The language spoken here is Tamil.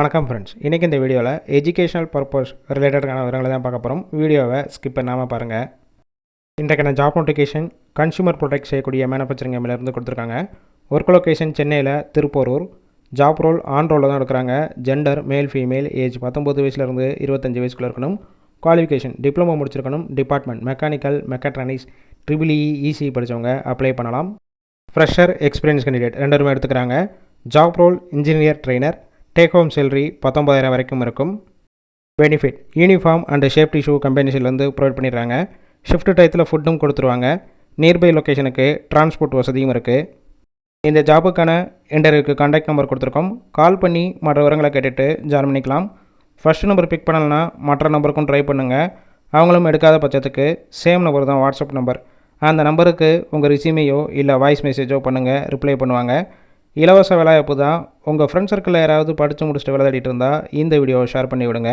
வணக்கம் ஃப்ரெண்ட்ஸ், இன்றைக்கி இந்த வீடியோவில் எஜுகேஷனல் பர்பஸ் ரிலேட்டடான விவரங்களை தான் பார்க்க போகிறோம். வீடியோவை ஸ்கிப் பண்ணாமல் பாருங்கள். இன்றைக்கான ஜாப் நோட்டிஃபிகேஷன் கன்சூமர் ப்ரொடெக்ட் செய்யக்கூடிய மேனுஃபேக்சரிங் எம்மிலேருந்து கொடுத்துருக்காங்க. ஒர்க் லொக்கேஷன் சென்னையில் திருப்போரூர். ஜாப் ரோல் ஆன் ரோலில் தான் எடுக்கிறாங்க. ஜெண்டர் மேல் ஃபீமேல், ஏஜ் 19 வயசுலேருந்து 25 வயசுக்குள்ளே இருக்கணும். குவாலிஃபிகேஷன் டிப்ளமோ முடிச்சிருக்கணும். டிபார்ட்மெண்ட் மெக்கானிக்கல், மெக்காட்ரானிக்ஸ், EEE படித்தவங்க அப்ளை பண்ணலாம். ஃப்ரெஷர், எக்ஸ்பீரியன்ஸ் கேண்டிடேட் ரெண்டுமே எடுத்துக்கிறாங்க. Job role engineer trainer. Take home salary 19,000 வரைக்கும் இருக்கும். Benefit uniform and safety shoe கம்பெனிஸ்லேருந்து ப்ரொவைட் பண்ணிடுறாங்க. ஷிஃப்ட் டயத்தில் ஃபுட்டும் கொடுத்துருவாங்க. நியர்பை லொக்கேஷனுக்கு டிரான்ஸ்போர்ட் வசதியும் இருக்குது. இந்த ஜாபுக்கான இன்டர்வியூக்கு கான்டாக்ட் நம்பர் கொடுத்துருக்கோம். கால் பண்ணி மற்ற விவரங்களை கேட்டுட்டு ஜாயின் பண்ணிக்கலாம். ஃபஸ்ட் நம்பர் பிக் பண்ணலைன்னா மற்ற நம்பருக்கும் ட்ரை பண்ணுங்கள். அவங்களும் எடுக்காத பட்சத்துக்கு சேம் நம்பர் தான் வாட்ஸ்அப் நம்பர். அந்த நம்பருக்கு உங்கள் ரிசியூமையோ இல்லை வாய்ஸ் மெசேஜோ பண்ணுங்கள், ரிப்ளை பண்ணுவாங்க. இலவச வேலைவாய்ப்பு தான். உங்கள் ஃப்ரெண்ட் சர்க்கிளில் யாராவது படித்து முடிச்சுட்டு வேலை தேடிட்டு இருந்தால் இந்த வீடியோவை ஷேர் பண்ணி விடுங்க.